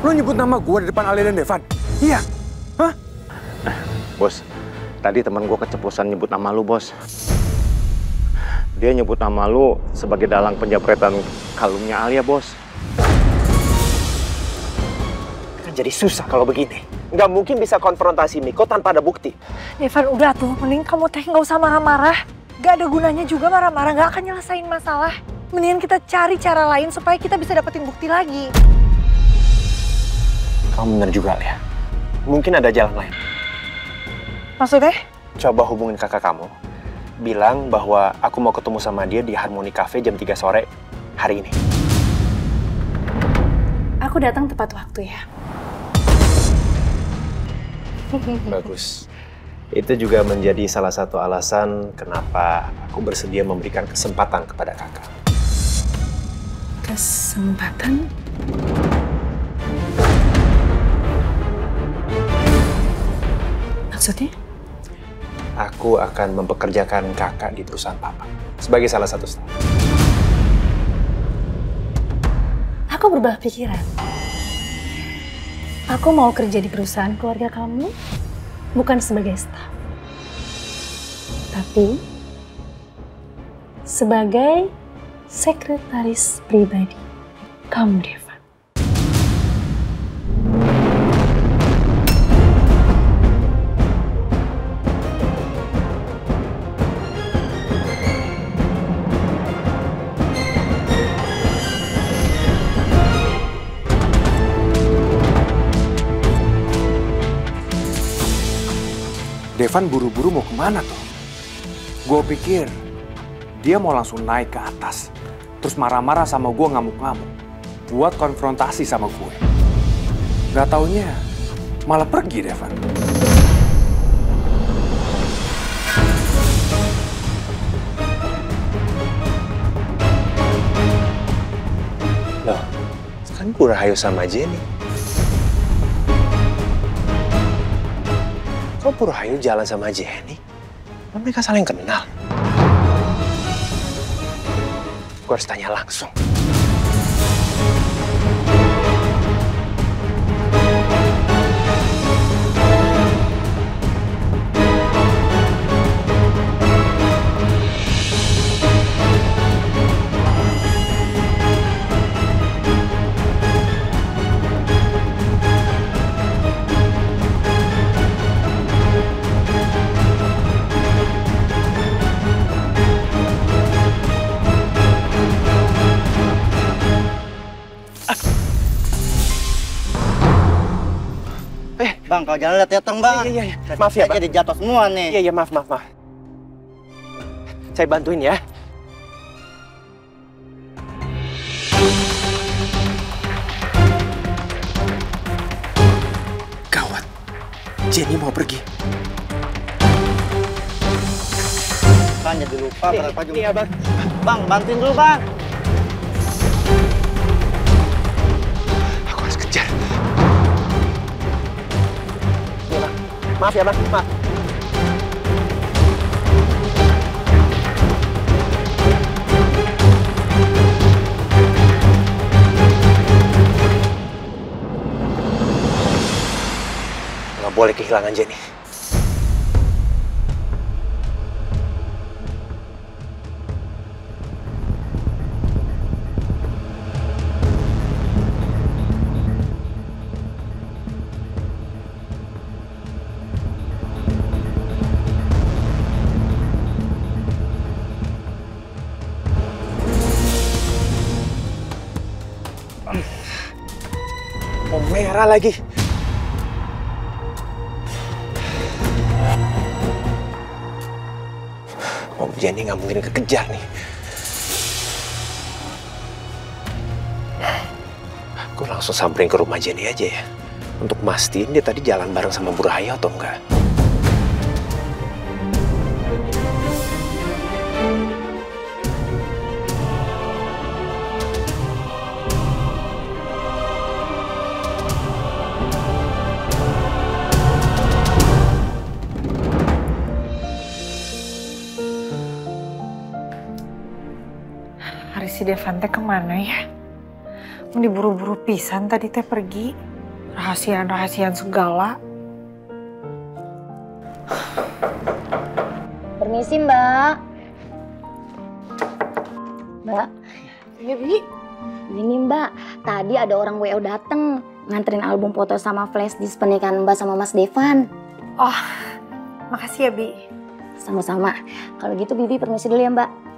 Lo nyebut nama gue di depan Alia dan Devan? Iya. Hah? Bos, tadi teman gue keceplosan nyebut nama lu, bos. Dia nyebut nama lu sebagai dalang penjamretan kalungnya Alia, bos. Kan jadi susah kalau begini. Nggak mungkin bisa konfrontasi Miko tanpa ada bukti. Devan, udah tuh, mending kamu teh nggak usah marah-marah. Gak ada gunanya juga marah-marah, gak akan nyelesain masalah. Mendingan kita cari cara lain supaya kita bisa dapetin bukti lagi. Kamu bener juga, Lia. Mungkin ada jalan lain. Maksudnya? Coba hubungin kakak kamu. Bilang bahwa aku mau ketemu sama dia di Harmony Cafe jam 3 sore hari ini. Aku datang tepat waktu ya. Bagus. Itu juga menjadi salah satu alasan kenapa aku bersedia memberikan kesempatan kepada kakak. Kesempatan? Maksudnya? Aku akan mempekerjakan kakak di perusahaan papa sebagai salah satu staf. Aku berubah pikiran. Aku mau kerja di perusahaan keluarga kamu, bukan sebagai staf, tapi sebagai sekretaris pribadi kamu, Devan. Devan buru-buru mau kemana tuh? Gue pikir dia mau langsung naik ke atas. Terus marah-marah sama gue ngamuk-ngamuk. Buat konfrontasi sama gue. Gak taunya malah pergi Devan. Loh, kan Bu Rahayu sama Jenny. Kok Bu Rahayu jalan sama Jenny? Kan mereka saling kenal. Gue harus tanya langsung. Bang, kalau jalan lihat-lihat dong, Bang. Iya. Maaf ya, Bang. Jadi jatuh semua nih. Iya, maaf. Saya bantuin ya. Gawat. Jenny mau pergi. Bang, jadi lupa berapa juga. Iya, Bang. Bang, bantuin dulu, Bang. Aku harus kejar. Iya, Bang. Maaf ya, Bang. Maaf. Nggak boleh kehilangan Jenny. Oh, merah lagi. Oh, Jenny nggak mungkin kekejar nih. Aku langsung samperin ke rumah Jenny aja ya. Untuk mastiin dia tadi jalan bareng sama Bu Rahayu atau enggak. Hari si Devan teh kemana ya? Mau diburu-buru pisan tadi teh pergi. Rahasian-rahasian segala. Permisi, Mbak. Mbak. Iya, Bi. Ini Mbak, tadi ada orang WO dateng nganterin album foto sama flash disk pernikahan Mbak sama Mas Devan. Oh, makasih ya, Bi. Sama-sama. Kalau gitu Bibi permisi dulu ya, Mbak.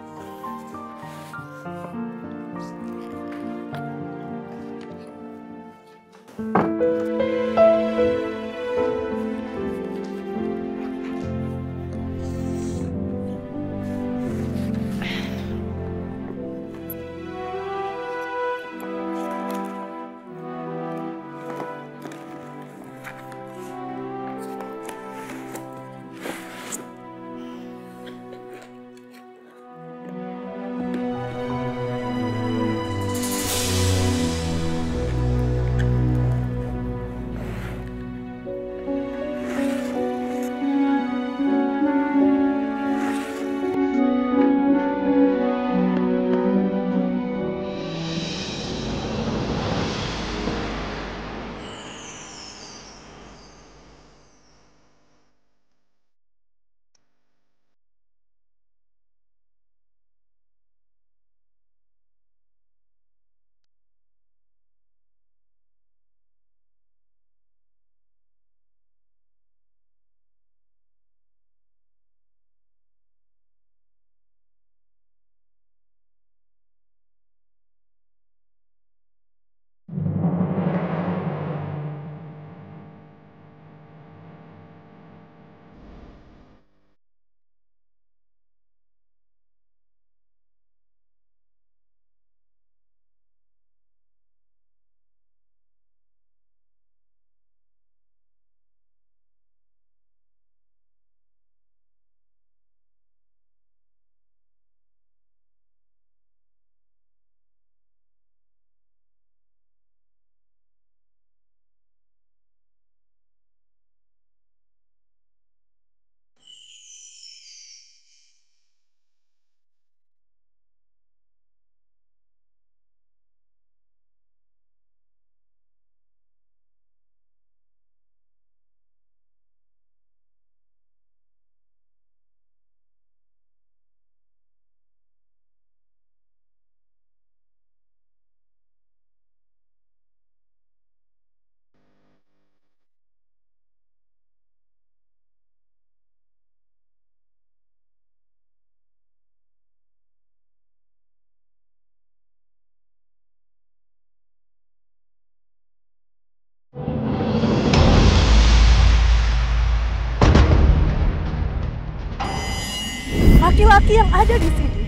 Laki-laki yang ada di sini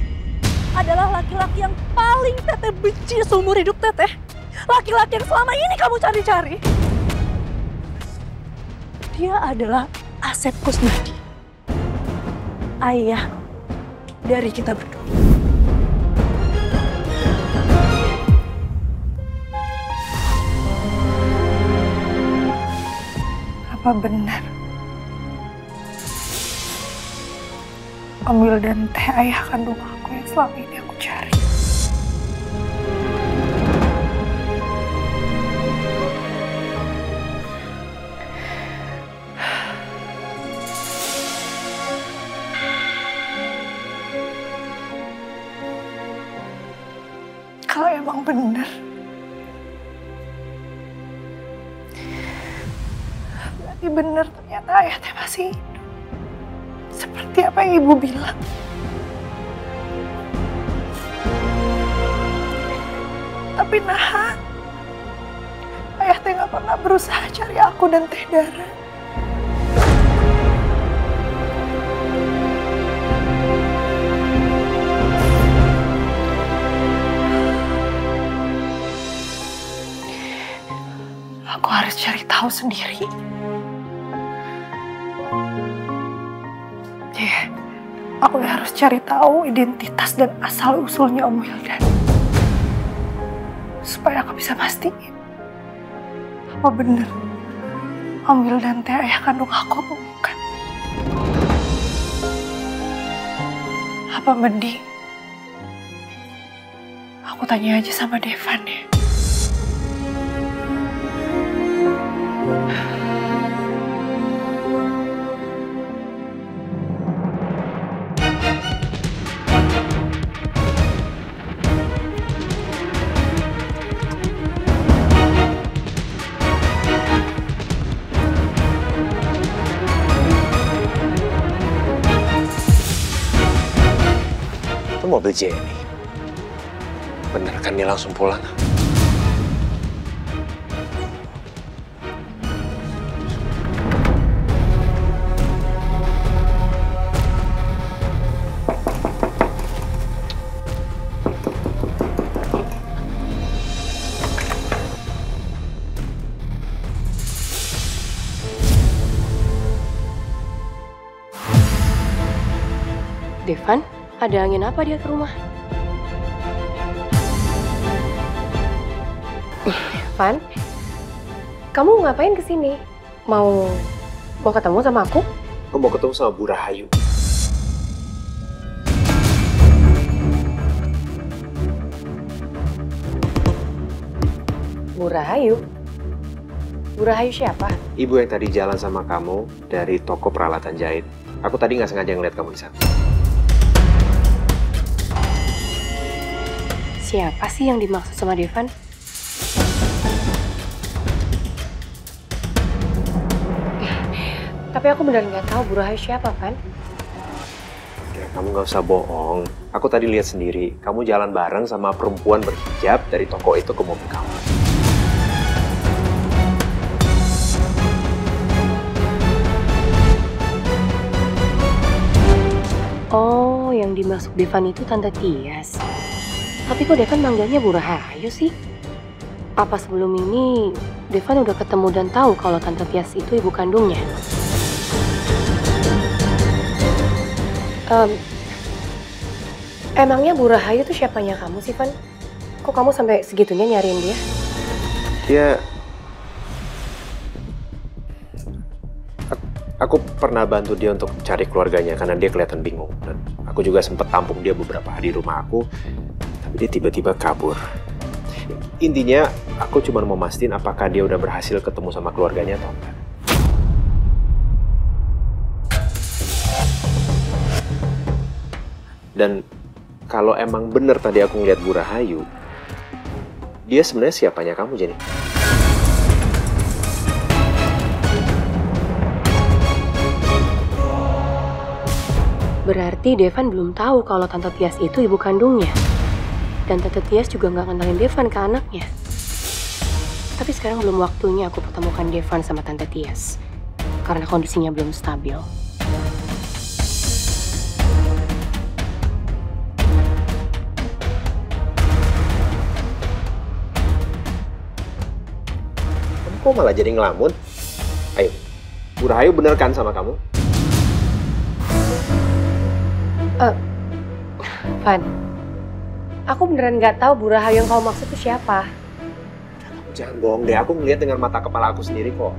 adalah laki-laki yang paling Teteh benci seumur hidup Teteh. Laki-laki yang selama ini kamu cari-cari. Dia adalah Asep Kusnadi, ayah dari kita berdua. Apa benar Om Wildan teh ayah kandung aku yang selama ini aku cari? Kalau emang benar, berarti benar ternyata ayah teh masih hidup. Seperti apa yang ibu bilang. Tapi nah, ayah teh gak pernah berusaha cari aku dan Teh Dara. Aku harus cari tahu sendiri. Aku harus cari tahu identitas dan asal-usulnya Om Wildan. Supaya aku bisa pastiin apa benar Om Wildan teh ayah kandung aku apa bukan. Apa mending aku tanya aja sama Devan ya. mobil Jenny. Bener kan dia langsung pulang? Devan, ada angin apa dia ke rumah? Van, kamu ngapain kesini? Mau ketemu sama aku? Aku mau ketemu sama Bu Rahayu. Bu Rahayu? Bu Rahayu siapa? Ibu yang tadi jalan sama kamu dari toko peralatan jahit. Aku tadi nggak sengaja ngeliat kamu di sana. Siapa sih yang dimaksud sama Devan? Tapi aku benar nggak tahu Bu Rahayu siapa, Van. Ya, kamu nggak usah bohong. Aku tadi lihat sendiri, kamu jalan bareng sama perempuan berhijab dari toko itu ke mobil kamu. Oh, yang dimaksud Devan itu Tante Tias. Tapi kok Devan manggilnya Bu Rahayu sih? Apa sebelum ini Devan udah ketemu dan tahu kalau Tante Tias itu ibu kandungnya? Emangnya Bu Rahayu itu siapanya kamu sih, Van? Kok kamu sampai segitunya nyariin dia? Aku pernah bantu dia untuk cari keluarganya karena dia kelihatan bingung. Dan aku juga sempat tampung dia beberapa hari di rumah aku, tapi dia tiba-tiba kabur. Intinya, aku cuma mau mastiin apakah dia udah berhasil ketemu sama keluarganya atau enggak. Dan kalau emang bener tadi aku ngeliat Bu Rahayu, dia sebenarnya siapanya kamu, Jenny? Berarti Devan belum tahu kalau Tante Tias itu ibu kandungnya. Dan Tante Tias juga nggak kenalin Devan ke anaknya. Tapi sekarang belum waktunya aku pertemukan Devan sama Tante Tias. Karena kondisinya belum stabil. Kamu kok malah jadi ngelamun? Ayo, Bu Rahayu bener kan sama kamu? Van, aku beneran nggak tahu Bu Rahayu yang kamu maksud itu siapa. Jangan bohong deh, aku ngeliat dengan mata kepala aku sendiri kok.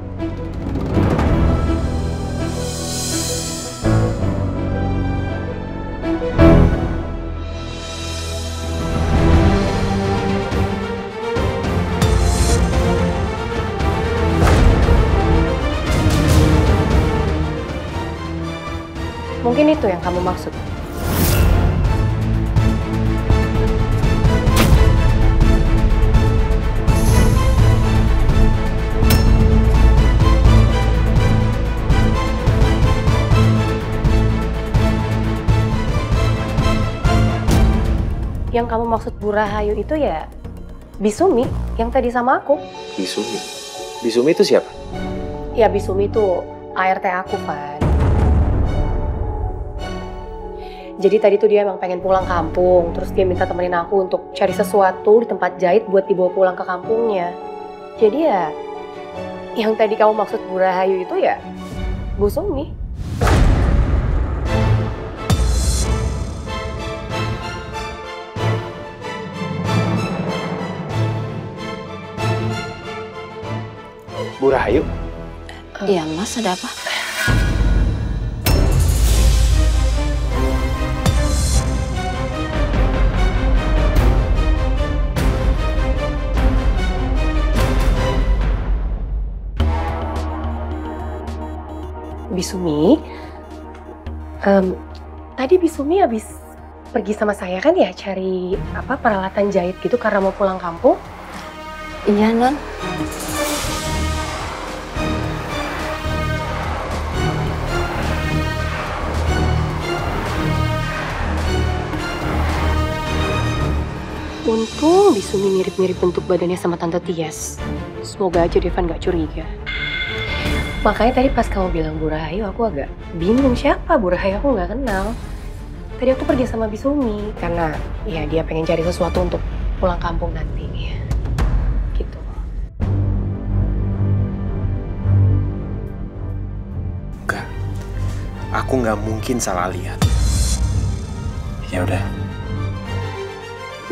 Mungkin itu yang kamu maksud. Yang kamu maksud Bu Rahayu itu ya Bisumi, yang tadi sama aku. Bisumi? Bisumi itu siapa? Ya Bisumi itu ART aku, Van. Jadi tadi tuh dia emang pengen pulang kampung, terus dia minta temenin aku untuk cari sesuatu di tempat jahit buat dibawa pulang ke kampungnya. Jadi ya, yang tadi kamu maksud Bu Rahayu itu ya Bu Sumi. Bu Rahayu? Iya Mas, ada apa? Bisumi, tadi Bisumi habis pergi sama saya kan ya cari apa peralatan jahit gitu karena mau pulang kampung? Iya Non. Untung Bisumi mirip-mirip bentuk badannya sama Tante Tias. Semoga aja Devan gak curiga. Makanya tadi pas kamu bilang Bu Rahayu, aku agak bingung siapa Bu Rahayu, aku gak kenal. Tadi aku pergi sama Bisumi karena ya dia pengen cari sesuatu untuk pulang kampung nanti. Gitu. Enggak. Aku nggak mungkin salah lihat. Ya udah.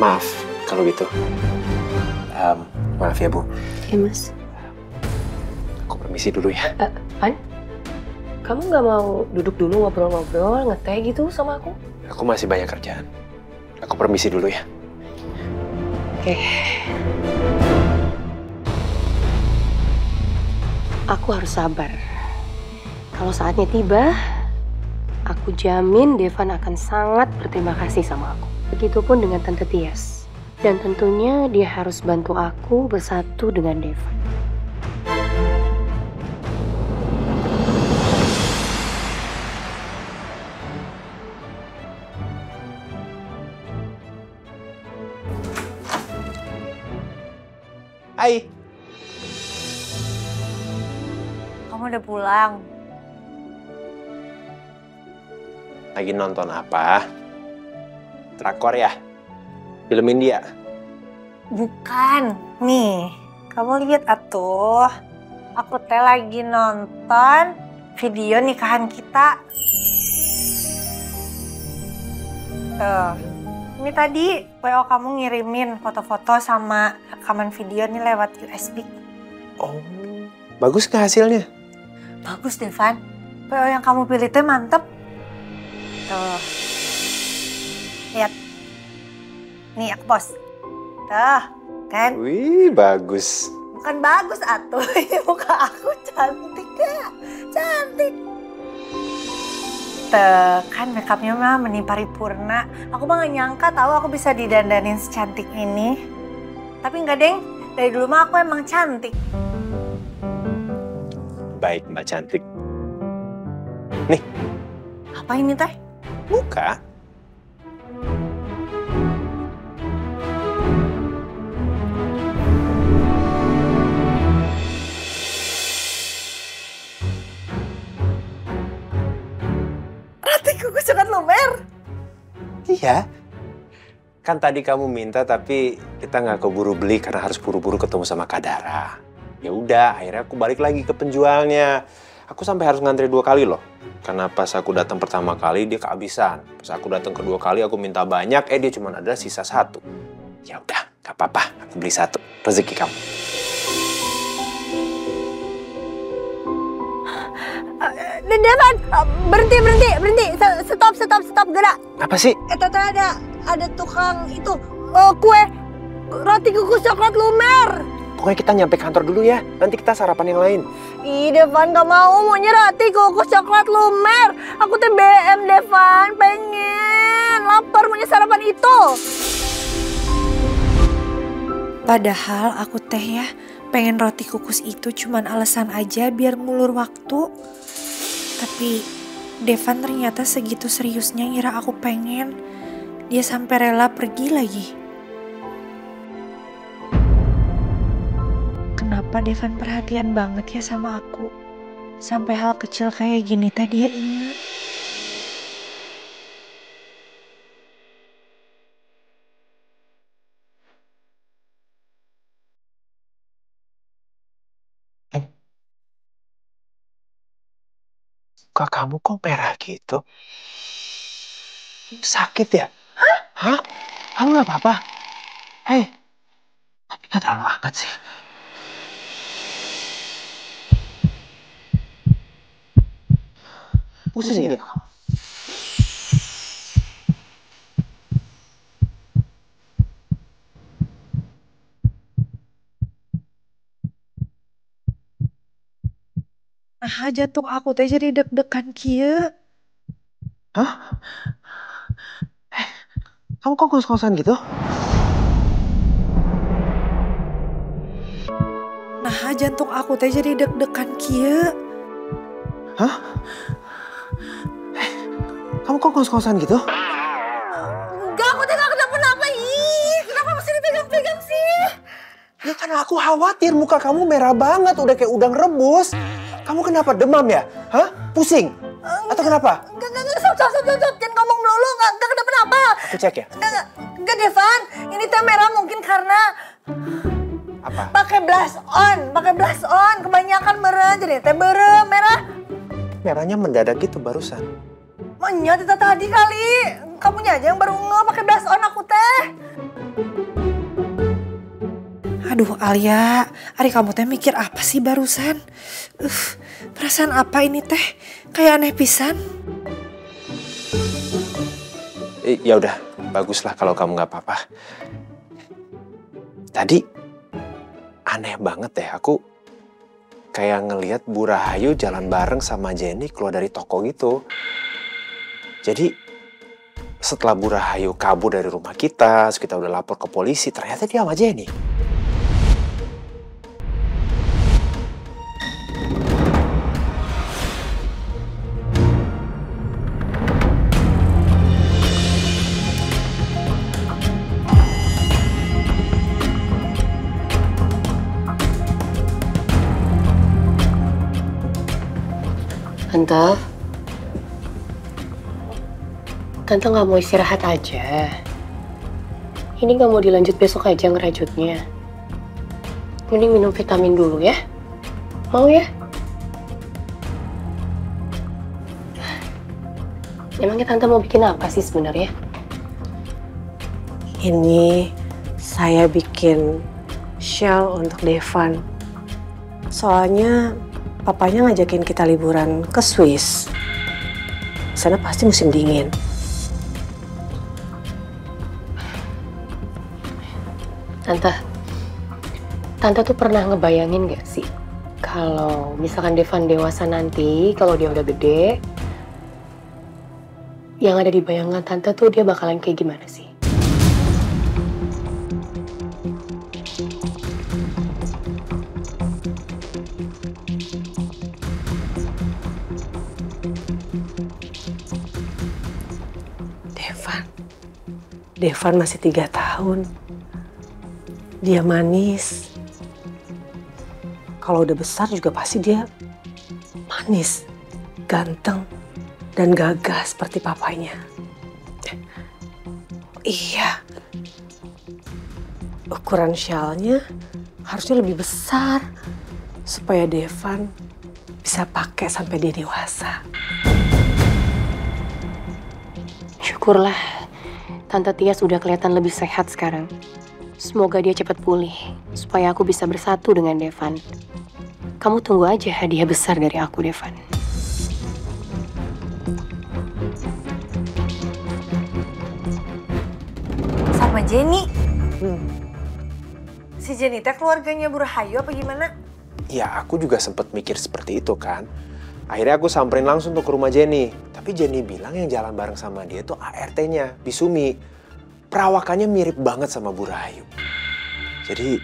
Maaf kalau gitu. Maaf ya Bu. Ya Mas. Aku permisi dulu ya. Pan? Kamu nggak mau duduk dulu ngobrol-ngobrol, ngeteh gitu sama aku? Aku masih banyak kerjaan. Aku permisi dulu ya. Oke. Aku harus sabar. Kalau saatnya tiba, aku jamin Devan akan sangat berterima kasih sama aku. Begitupun dengan Tante Tias. Dan tentunya dia harus bantu aku bersatu dengan Devan. Hai. Kamu udah pulang? Lagi nonton apa? Drakor ya? Film India? Bukan. Nih, kamu lihat atuh. Aku teh lagi nonton video nikahan kita. Tuh. Ini tadi WO kamu ngirimin foto-foto sama rekaman video nih lewat USB. Oh, bagus nggak hasilnya? Bagus, Devan. WO yang kamu pilih teh mantep. Tuh. Lihat. Nih, aku post. Tuh, kan? Wih, bagus. Bukan bagus, atuh. Muka aku cantik gak? Cantik. Tuh, kan makeupnya mah meni paripurna. Aku mah gak nyangka tahu aku bisa didandanin secantik ini. Tapi enggak, Deng. Dari dulu mah aku emang cantik. Baik, Mbak Cantik. Nih. Apa ini, Teh? Buka. Rati kuku sangat lumer. Iya. Kan tadi kamu minta tapi kita nggak keburu beli karena harus buru-buru ketemu sama Kak Dara. Ya udah, akhirnya aku balik lagi ke penjualnya. Aku sampai harus ngantri 2 kali loh. Karena pas aku datang pertama kali dia kehabisan. Pas aku datang kedua kali aku minta banyak, dia cuma ada sisa 1. Ya udah, nggak apa-apa, aku beli 1. Rezeki kamu. Devan, berhenti. Stop, gerak. Apa sih? Tete ada tukang itu kue roti kukus coklat lumer. Pokoknya kita nyampe kantor dulu ya. Nanti kita sarapan yang lain. Ih, Devan gak maunya roti kukus coklat lumer. Aku teh BM, Devan. Pengen. Lapar maunya sarapan itu. Padahal aku teh ya pengen roti kukus itu cuman alasan aja biar ngulur waktu. Tapi Devan ternyata segitu seriusnya ngira aku pengen. Dia sampai rela pergi lagi. Kenapa Devan perhatian banget ya sama aku? Sampai hal kecil kayak gini tadi dia ingat. Muka kamu kok merah gitu? Sakit ya? Hah? Kamu gak apa-apa? Hei, tapi gak terlalu hangat sih. Pusing ya? Nah, jantung aku teh jadi deg-degan kieu. Hah? Kamu kok ngos-ngosan gitu? Nah, jantung aku teh jadi deg-degan kieu. Hah? Kamu kok ngos-ngosan gitu? Enggak, aku teh gak kenapa-napa. Ih, kenapa mesti Enggak, karena aku khawatir muka kamu merah banget, udah kayak udang rebus. Kamu kenapa, demam ya? Hah? Pusing? Atau kenapa? Enggak, stop. Jangan ngomong melulu, enggak kenapa-napa. Aku cek ya? Enggak, Devan. Ini teh merah mungkin karena Apa? pakai blush on. Kebanyakan merah, jadi teh merah. Merahnya mendadak gitu barusan. Menya tadi kali. Kamunya aja yang baru pakai blush on aku teh. Aduh Alia, Ari kamu teh mikir apa sih barusan? Perasaan apa ini teh? Kayak aneh pisan. Ya udah, baguslah kalau kamu nggak apa-apa. Tadi aneh banget deh, aku kayak ngelihat Bu Rahayu jalan bareng sama Jenny keluar dari toko gitu. Jadi setelah Bu Rahayu kabur dari rumah kita, terus kita udah lapor ke polisi, ternyata dia sama Jenny. Tante nggak mau istirahat aja. Ini nggak mau dilanjut besok aja ngerajutnya. Mending minum vitamin dulu ya. Mau ya? Emangnya Tante mau bikin apa sih sebenarnya? Ini saya bikin shell untuk Devan. Soalnya papanya ngajakin kita liburan ke Swiss. Sana pasti musim dingin. Tante tuh pernah ngebayangin gak sih kalau misalkan Devan dewasa nanti, kalau dia udah gede, yang ada di bayangan Tante tuh dia bakalan kayak gimana sih? Devan masih 3 tahun. Dia manis. Kalau udah besar juga pasti dia manis, ganteng, dan gagah seperti papanya. Iya. Ukuran shellnya harusnya lebih besar supaya Devan bisa pakai sampai dia dewasa. Syukurlah, Tante Tias udah kelihatan lebih sehat sekarang. Semoga dia cepat pulih, supaya aku bisa bersatu dengan Devan. Kamu tunggu aja hadiah besar dari aku, Devan. Sama Jenny. Si Jenny teh keluarganya Bu Rahayu apa gimana? Ya, aku juga sempet mikir seperti itu kan. Akhirnya aku samperin langsung tuh ke rumah Jenny. Tapi Jenny bilang yang jalan bareng sama dia tuh ART-nya, Bisumi. Perawakannya mirip banget sama Bu Rahayu. Jadi,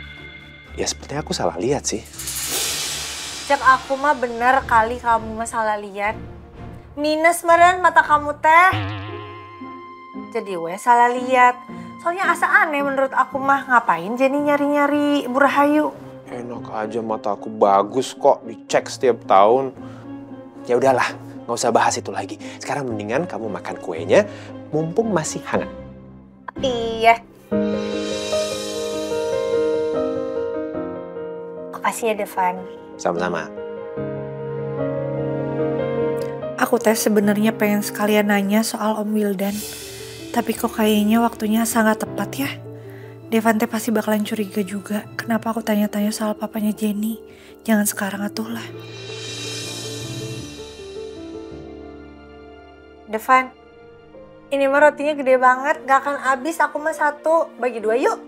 ya sepertinya aku salah lihat sih. Cek aku mah bener kali kamu mah salah lihat. Minus meren mata kamu teh. Jadi salah lihat. Soalnya asa aneh menurut aku mah, ngapain Jenny nyari-nyari Bu Rahayu? Enak aja, mata aku bagus kok, dicek setiap tahun. Ya udahlah, nggak usah bahas itu lagi. Sekarang mendingan kamu makan kuenya, mumpung masih hangat. Iya. Makasih ya Devan. Sama-sama. Aku teh sebenarnya pengen sekalian nanya soal Om Wildan. Tapi kok kayaknya waktunya sangat tepat ya. Devan teh pasti bakalan curiga juga. Kenapa aku tanya-tanya soal papanya Jenny? Jangan sekarang atuh lah. Devan, ini mah rotinya gede banget, gak akan habis. Aku mah 1, bagi 2 yuk.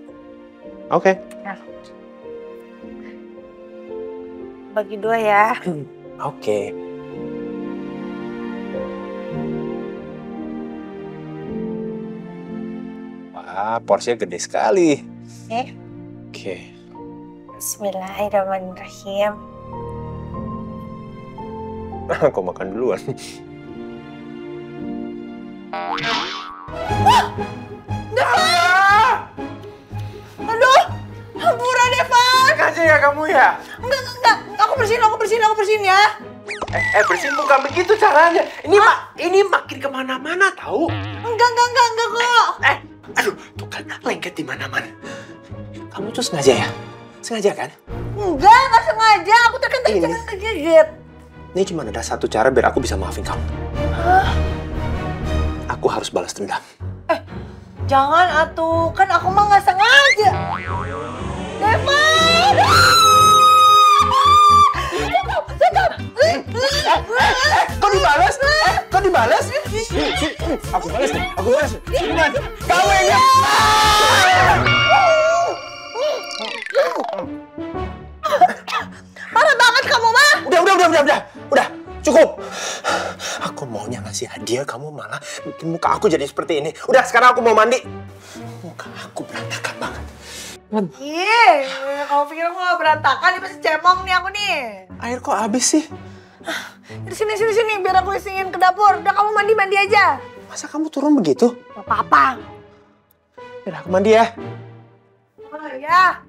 Oke. Nah. Bagi 2 ya. Oke. Wah, porsinya gede sekali. Oke. Bismillahirrahmanirrahim. Aku makan duluan. Devan! Aduh, hampura Devan! kamu ya? Enggak. Aku bersihin ya. Bersihin bukan begitu caranya. Ini makin kemana-mana tahu? Enggak kok. Aduh, tuh kan lengket di mana-mana. Kamu tuh sengaja ya? Sengaja kan? Enggak sengaja. Aku tadi jangan kegigit. Ini cuma ada satu cara biar aku bisa maafin kamu. Aku harus balas dendam. Jangan atuh, kan aku mah nggak sengaja. Devan! Kok dibalas? Kok dibalas? Aku balas nih, Gimana? Kamu ini. Parah banget kamu mah. Udah, cukup. Aku maunya ngasih hadiah, kamu malah bikin muka aku jadi seperti ini. Udah, sekarang aku mau mandi. Muka aku berantakan banget. Kalau pikir aku gak berantakan, ini pasti cemong nih aku nih. Air kok habis sih? Sini, biar aku isingin ke dapur. Udah kamu mandi aja. Masa kamu turun begitu? Gak apa-apa. Udah, aku mandi ya. Oh ya.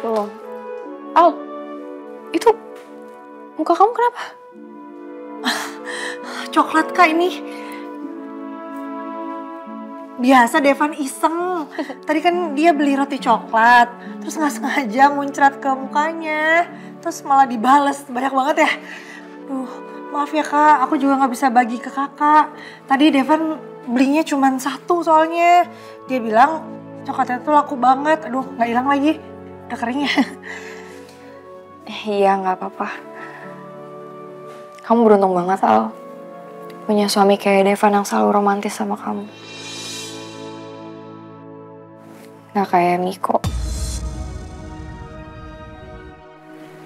Tuh. Al, itu muka kamu kenapa? Coklat kak ini. Biasa Devan iseng. Tadi kan dia beli roti coklat. Terus nggak sengaja muncrat ke mukanya. Terus malah dibales. Banyak banget ya. Duh, maaf ya kak. Aku juga nggak bisa bagi ke kakak. Tadi Devan belinya cuma satu soalnya. Dia bilang coklatnya tuh laku banget. Aduh, nggak hilang lagi. Udah kering ya. Iya, nggak apa-apa. Kamu beruntung banget, Al. Punya suami kayak Devan yang selalu romantis sama kamu. Nggak kayak Miko.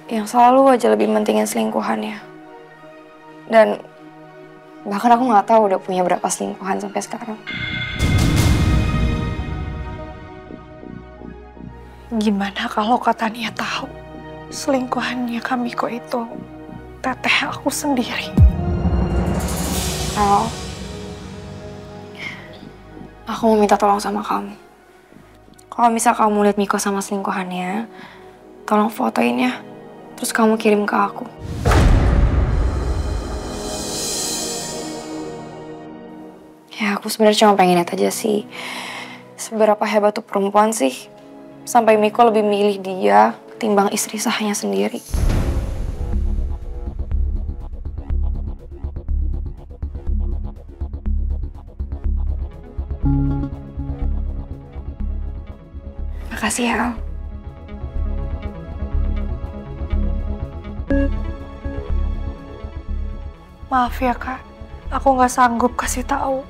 Yang selalu aja lebih mentingin selingkuhannya. Dan bahkan aku nggak tahu udah punya berapa selingkuhan sampai sekarang. Gimana kalau kata Tania tahu selingkuhannya Kamiko itu teteh aku sendiri? Al, aku mau minta tolong sama kamu. Kalau misal kamu lihat Miko sama selingkuhannya, tolong fotoin ya. Terus kamu kirim ke aku. Ya aku sebenarnya cuma pengen lihat aja sih. Seberapa hebat tuh perempuan sih. Sampai Miko lebih milih dia ketimbang istri sahnya sendiri. Makasih ya, Al. Maaf ya kak, aku nggak sanggup kasih tahu.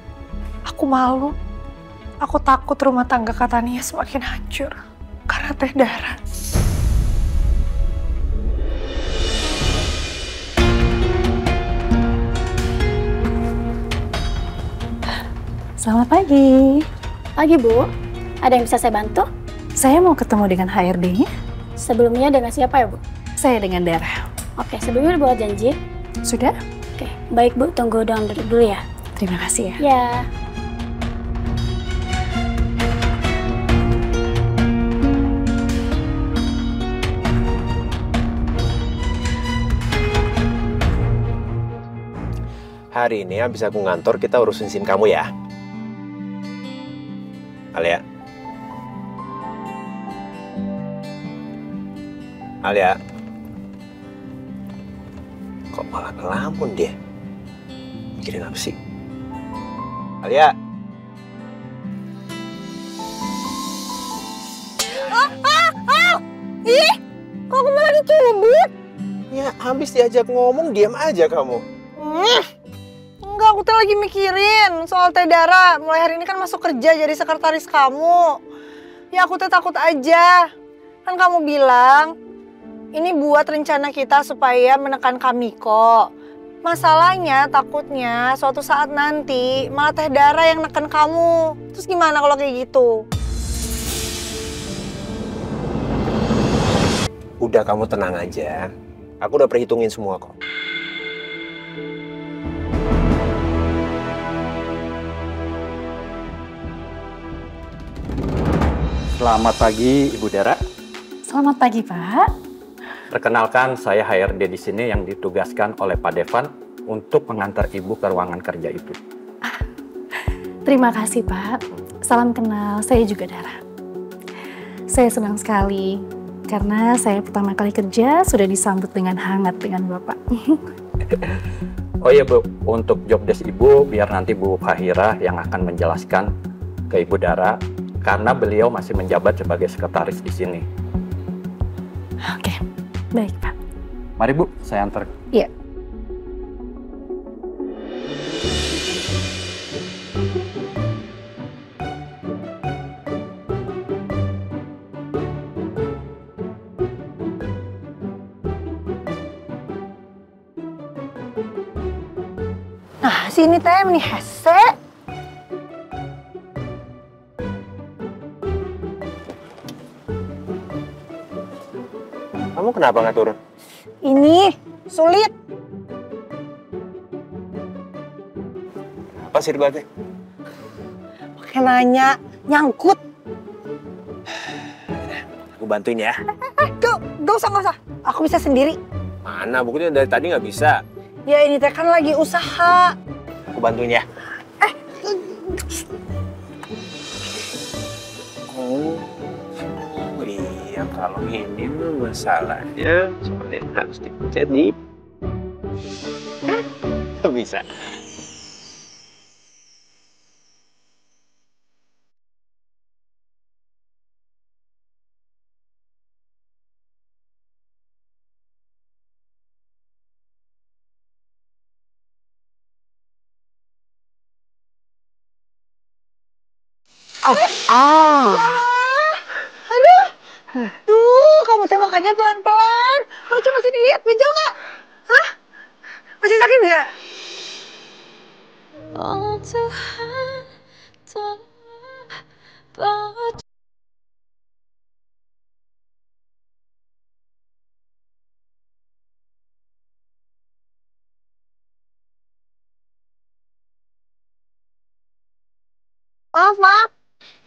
Aku malu. Aku takut rumah tangga Kak Tania semakin hancur karena Teh Dara. Selamat pagi. Pagi, Bu. Ada yang bisa saya bantu? Saya mau ketemu dengan HRD-nya. Sebelumnya dengan siapa ya, Bu? Saya dengan Dara. Oke, sebelumnya udah buat janji. Sudah? Oke, baik Bu, tunggu dalam dulu ya. Terima kasih ya. Ya. Hari ini habis aku ngantor, kita urusin SIM kamu ya. Alia. Alia. Kok malah ngelamun dia? Mikirin apa sih? Alia. Ih, kok aku malah dicubit? Ya, habis diajak ngomong, diam aja kamu. Enggak, aku tuh lagi mikirin soal Teh Dara. Mulai hari ini kan masuk kerja jadi sekretaris kamu. Ya aku tuh takut aja. Kan kamu bilang, ini buat rencana kita supaya menekan Kamiko. Masalahnya takutnya suatu saat nanti malah Teh Dara yang neken kamu. Terus gimana kalau kayak gitu? Udah, kamu tenang aja. Aku udah perhitungin semua kok. Selamat pagi, Ibu Dara. Selamat pagi, Pak. Perkenalkan, saya HRD di sini yang ditugaskan oleh Pak Devan untuk mengantar Ibu ke ruangan kerja itu. Terima kasih, Pak. Salam kenal, saya juga Dara. Saya senang sekali karena saya pertama kali kerja sudah disambut dengan hangat dengan Bapak. Oh iya Bu, untuk job desk Ibu biar nanti Bu Fahira yang akan menjelaskan ke Ibu Dara karena beliau masih menjabat sebagai sekretaris di sini. Oke, baik Pak. Mari Bu, saya antar. Iya. Nah, sini teh nih hese. Kamu kenapa nggak turun? Ini sulit. Apa sih debatnya? Pakai nanya, nyangkut. Aku bantuin ya. Gak usah. Aku bisa sendiri. Mana, bukunya dari tadi nggak bisa. Ya ini teh kan lagi usaha. Aku bantuin ya. Oh iya, kalau ini masalahnya soalnya harus dipencet nih. Bisa. Aduh. Duh, kamu teh makannya pelan-pelan. Kamu cuma masih diet, pinjol nggak? Hah? Masih sakit nggak? Oh Tuhan, Maaf.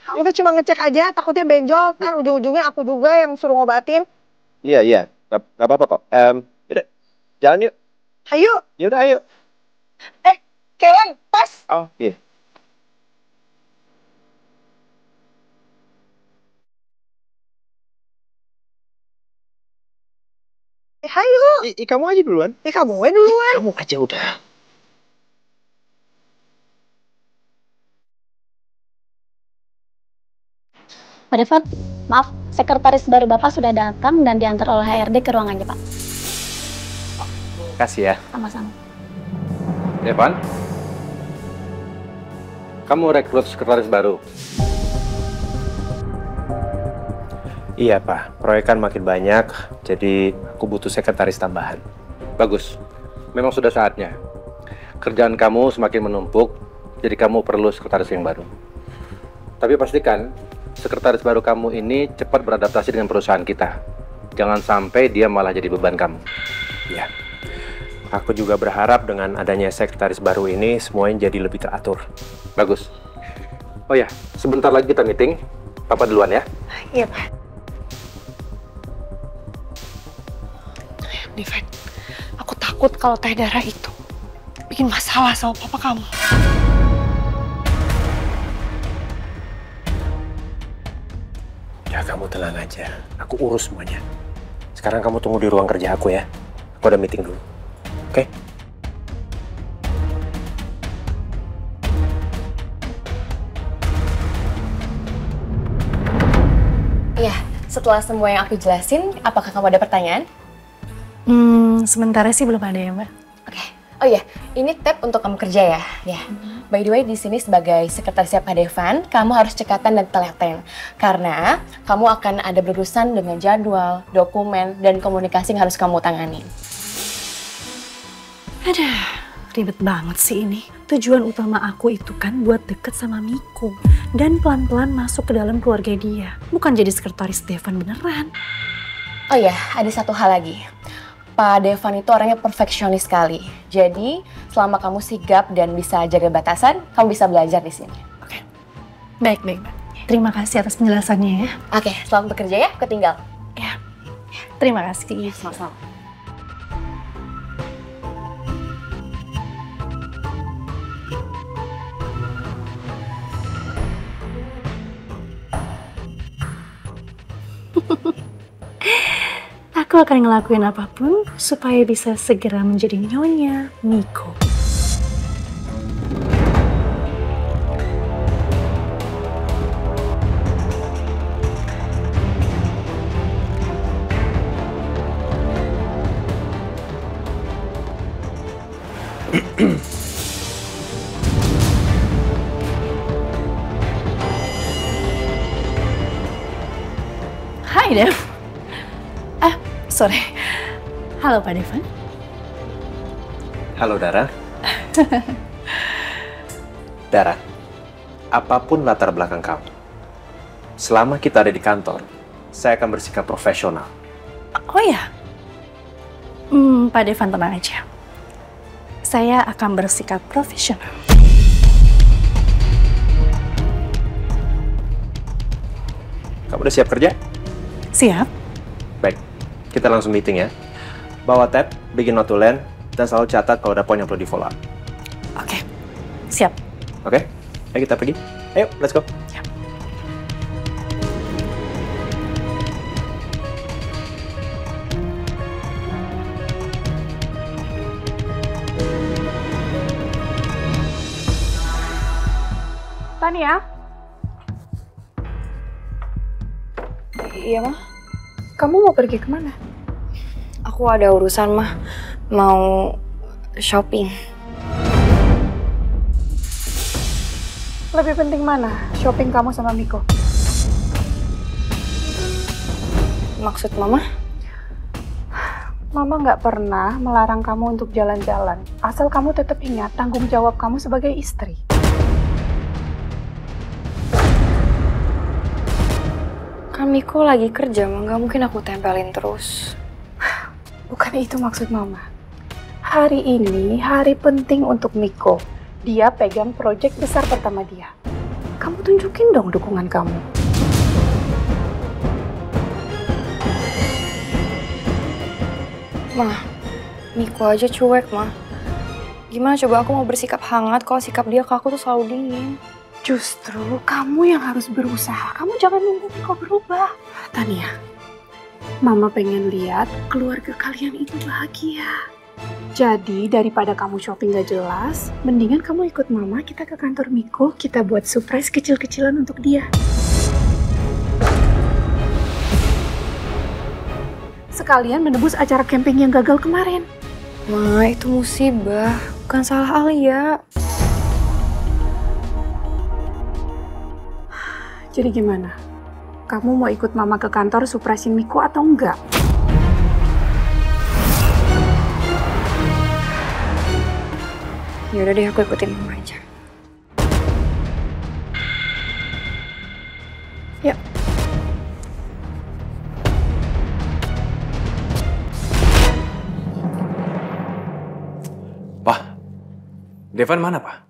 Aku tuh cuma ngecek aja, takutnya benjol. Kan ujung-ujungnya aku juga yang suruh ngobatin. Iya. Gak apa-apa kok. Yaudah, jalan yuk. Ayo. Yaudah, ayo. Kelen, pas. Oh, iya. Ayo. Kamu aja duluan. Kamu duluan. Kamu aja udah. Pak Devan, maaf, sekretaris baru Bapak sudah datang dan diantar oleh HRD ke ruangannya, Pak. Kasih ya. Sama-sama. Devan, kamu rekrut sekretaris baru. Iya, Pak. Proyek kan makin banyak, jadi aku butuh sekretaris tambahan. Bagus, memang sudah saatnya. Kerjaan kamu semakin menumpuk, jadi kamu perlu sekretaris yang baru. Tapi pastikan sekretaris baru kamu ini cepat beradaptasi dengan perusahaan kita. Jangan sampai dia malah jadi beban kamu. Ya, aku juga berharap dengan adanya sekretaris baru ini semuanya jadi lebih teratur. Bagus. Oh ya, sebentar lagi kita meeting. Papa duluan ya. Iya, Pak. Devan, aku takut kalau Teh Dara itu bikin masalah sama papa kamu. Ya, kamu tenang aja. Aku urus semuanya. Sekarang kamu tunggu di ruang kerja aku ya. Aku ada meeting dulu. Oke? Iya, setelah semua yang aku jelasin, apakah kamu ada pertanyaan? Sementara sih belum ada ya, Mbak. Oke. Oh iya, ini tab untuk kamu kerja ya. Ya. By the way, di sini sebagai sekretarisnya Pak Devan, kamu harus cekatan dan telaten. Karena kamu akan ada berurusan dengan jadwal, dokumen, dan komunikasi yang harus kamu tangani. Aduh, ribet banget sih ini. Tujuan utama aku itu kan buat deket sama Miko. Dan pelan-pelan masuk ke dalam keluarga dia. Bukan jadi sekretaris Devan beneran. Oh iya, ada satu hal lagi. Pak Devan itu orangnya perfeksionis sekali. Jadi, selama kamu sigap dan bisa jaga batasan, kamu bisa belajar di sini. Oke. Baik, Mbak. terima kasih atas penjelasannya ya. Oke, selamat bekerja ya, ketinggal. Ya, terima kasih. Sama-sama. Aku akan ngelakuin apapun supaya bisa segera menjadi Nyonya Miko. Hai Dev. Sorry. Halo Pak Devan. Halo Dara. Dara, apapun latar belakang kamu, selama kita ada di kantor, saya akan bersikap profesional. Oh ya? Pak Devan tenang aja. Saya akan bersikap profesional. Kamu udah siap kerja? Siap. Baik, kita langsung meeting ya. Bawa tab, begin not to land, dan selalu catat kalau ada poin yang perlu di follow up. Oke, siap. Oke, ayo kita pergi. Ayo, let's go. Siap. Tania? Iya, Mah. Kamu mau pergi kemana? Aku ada urusan, Mah. Mau shopping. Lebih penting mana? Shopping kamu sama Miko? Maksud Mama? Mama nggak pernah melarang kamu untuk jalan-jalan. Asal kamu tetap ingat tanggung jawab kamu sebagai istri. Kan Miko lagi kerja, Mah. Nggak mungkin aku tempelin terus. Bukan itu maksud Mama. Hari ini hari penting untuk Miko. Dia pegang proyek besar pertama dia. Kamu tunjukin dong dukungan kamu. Mah, Miko aja cuek, Mah. Gimana coba aku mau bersikap hangat kalau sikap dia ke aku tuh selalu dingin. Justru kamu yang harus berusaha. Kamu jangan nunggu Miko berubah. Tania, Mama pengen lihat keluarga kalian itu bahagia. Jadi daripada kamu shopping gak jelas, mendingan kamu ikut Mama, kita ke kantor Miko, kita buat surprise kecil-kecilan untuk dia. Sekalian menebus acara camping yang gagal kemarin. Ma, itu musibah, bukan salah Alia. Jadi gimana? Kamu mau ikut Mama ke kantor surprisein Miko atau enggak? Yaudah deh, aku ikutin Mama aja. Yuk. Pak, Devan mana, Pak?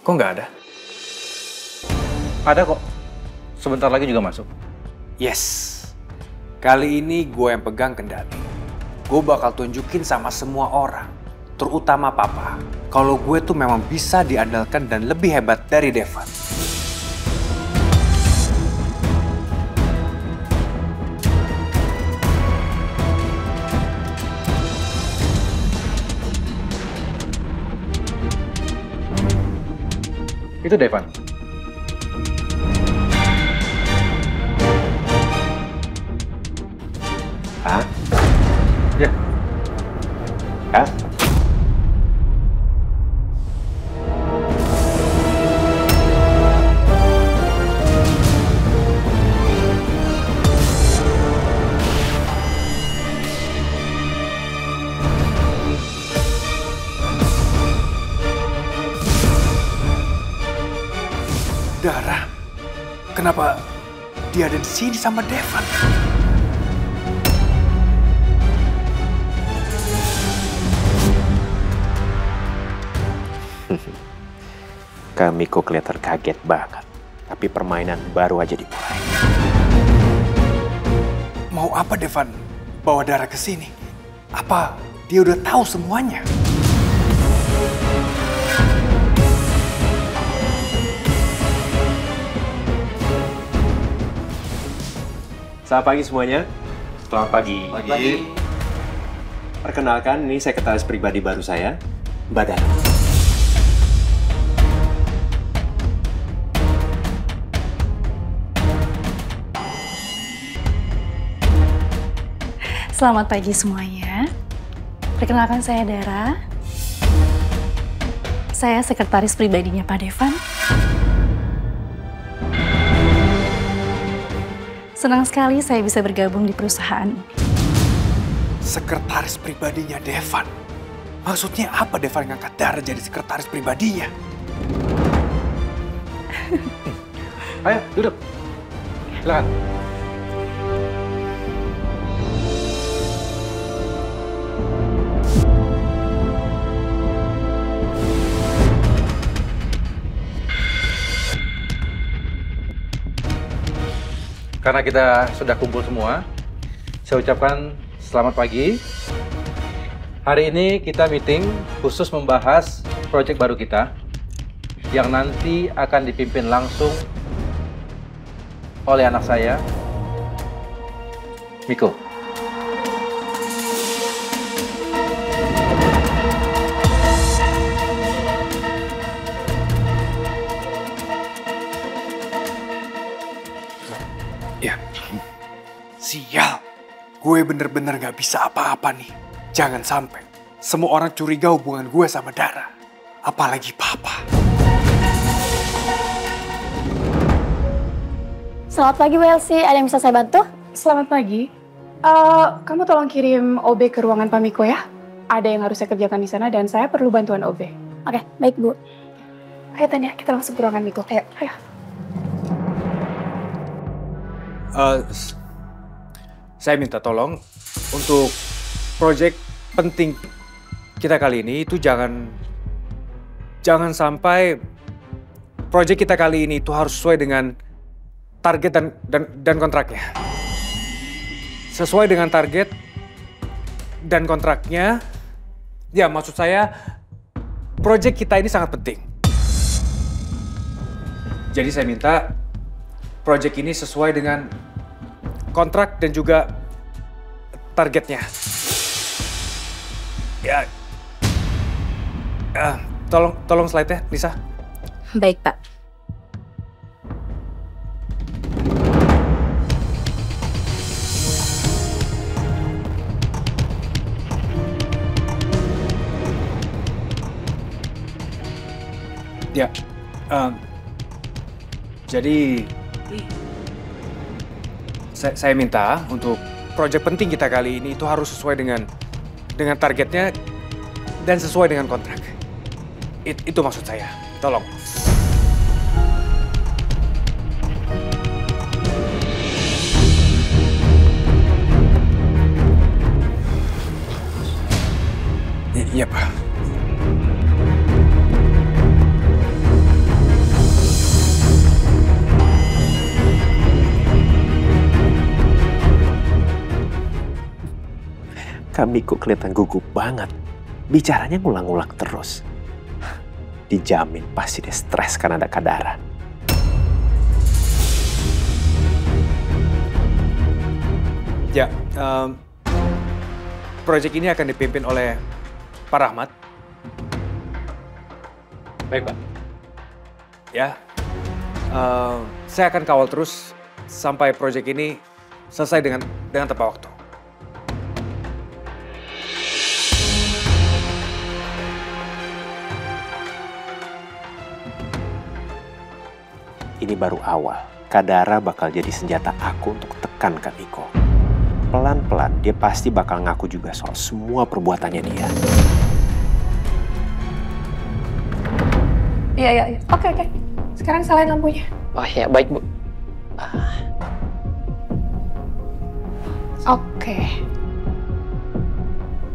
Kok nggak ada? Ada kok. Sebentar lagi juga masuk. Yes. Kali ini gue yang pegang kendali. Gue bakal tunjukin sama semua orang, terutama Papa, kalau gue tuh memang bisa diandalkan dan lebih hebat dari Devan. Itu Devan. Hah? Ya. Hah? Dara, kenapa dia ada di sini sama Devan? Kak Miko kelihatan kaget banget. Tapi Tapi permainan baru aja dimulai. Mau apa Devan bawa Dara ke sini? Apa dia udah tahu semuanya? Selamat pagi semuanya. Selamat pagi. Pagi. Perkenalkan, ini sekretaris pribadi baru saya, Mbak Dara. Selamat pagi semuanya. Perkenalkan saya Dara. Saya sekretaris pribadinya Pak Devan. Senang sekali saya bisa bergabung di perusahaan ini. Sekretaris pribadinya Devan? Maksudnya apa Devan ngangkat Dara jadi sekretaris pribadinya? Ayo, duduk. Silakan. Karena kita sudah kumpul semua, saya ucapkan selamat pagi. Hari ini kita meeting khusus membahas proyek baru kita yang nanti akan dipimpin langsung oleh anak saya, Miko. Ya, sial. Gue bener-bener gak bisa apa-apa nih. Jangan sampai semua orang curiga hubungan gue sama Dara. Apalagi Papa. Selamat pagi Bu Elsie, ada yang bisa saya bantu? Selamat pagi. Kamu tolong kirim OB ke ruangan Pak Miko ya. Ada yang harus saya kerjakan di sana dan saya perlu bantuan OB. Oke, baik Bu. Ayo Tania, kita langsung ke ruangan Miko. Ayo. Saya minta tolong untuk proyek penting kita kali ini itu jangan sampai proyek kita kali ini itu harus sesuai dengan target dan kontraknya. Sesuai dengan target dan kontraknya, ya maksud saya proyek kita ini sangat penting. Jadi saya minta proyek ini sesuai dengan kontrak dan juga targetnya. Ya, tolong slide-nya, Lisa. Baik, Pak. Ya, jadi saya minta untuk proyek penting kita kali ini itu harus sesuai dengan targetnya dan sesuai dengan kontrak. Itu maksud saya. Tolong. Iya, Pak. Kami kok kelihatan gugup banget. Bicaranya ngulang-ngulang terus. Dijamin pasti dia stres karena ada Kak Dara. Ya, proyek ini akan dipimpin oleh Pak Rahmat. Baik, Pak. Ya, saya akan kawal terus sampai proyek ini selesai dengan tepat waktu. Ini baru awal. Kak Dara bakal jadi senjata aku untuk tekan Kak Miko. Pelan-pelan dia pasti bakal ngaku juga soal semua perbuatannya dia. Iya. Oke. Sekarang salahin lampunya. Oh ya, baik Bu. Oke.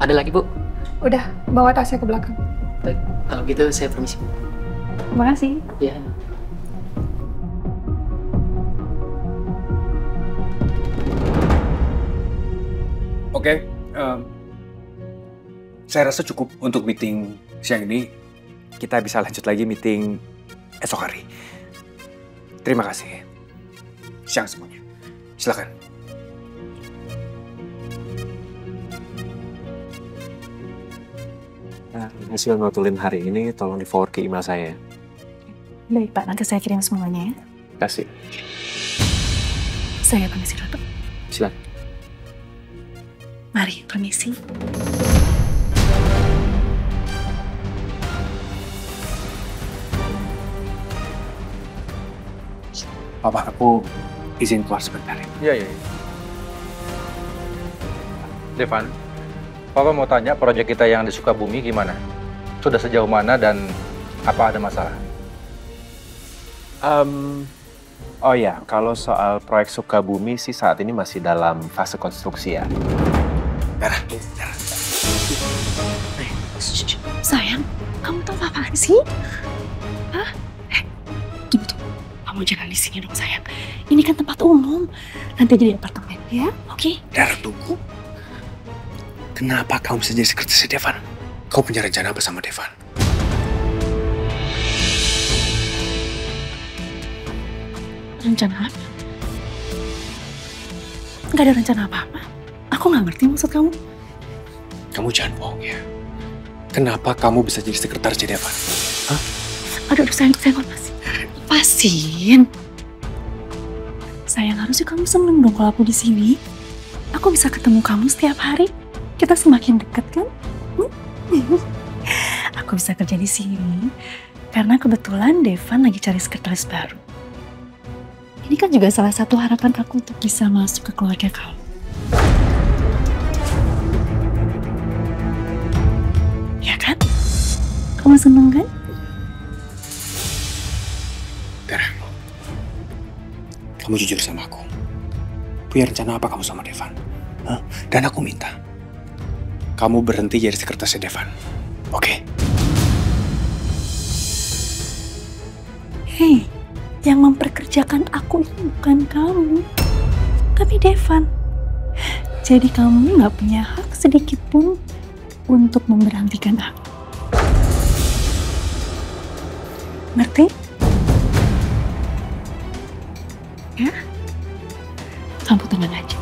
Ada lagi Bu? Udah, bawa tasnya ke belakang. Baik, kalau gitu saya permisi. Terima kasih. Iya. Oke, saya rasa cukup untuk meeting siang ini. Kita bisa lanjut lagi meeting esok hari. Terima kasih. Siang semuanya. Silakan. Nah, hasil notulin hari ini tolong di forward ke email saya. Baik Pak, nanti saya kirim semuanya ya. Kasih. Saya permisi dulu. Silakan. Mari, permisi. Papa, aku izin keluar sebentar ya. Iya. Devan, Papa mau tanya proyek kita yang di Sukabumi gimana? Sudah sejauh mana dan apa ada masalah? Oh ya, kalau soal proyek Sukabumi sih saat ini masih dalam fase konstruksi ya. Sayang, kamu tahu apaan sih? Hah? Tunggu. Kamu jangan di sini dong sayang. Ini kan tempat umum. Nanti jadi apartemen ya, oke? Dara, tunggu. Kenapa kamu bisa jadi sekretaris Devan? Kau punya rencana apa sama Devan? Rencana apa? Nggak ada rencana apa-apa. Aku nggak ngerti maksud kamu. Kamu jangan bohong ya. Kenapa kamu bisa jadi sekretaris Devan? Hah? Aduh, sayang, lepasin. Sayang, harusnya kamu seneng dong kalau aku di sini. Aku bisa ketemu kamu setiap hari. Kita semakin dekat kan? Aku bisa kerja di sini karena kebetulan Devan lagi cari sekretaris baru. Ini kan juga salah satu harapan aku untuk bisa masuk ke keluarga kamu. Ya kan? Kamu seneng kan? Dara, kamu jujur sama aku. Punya rencana apa kamu sama Devan? Hah? Dan aku minta kamu berhenti jadi sekretaris Devan. Oke? Hei, yang memperkerjakan aku ini bukan kamu, tapi Devan. Jadi kamu nggak punya hak sedikit pun untuk memberhentikan aku. Ngerti? Ya? Kamu tenang aja.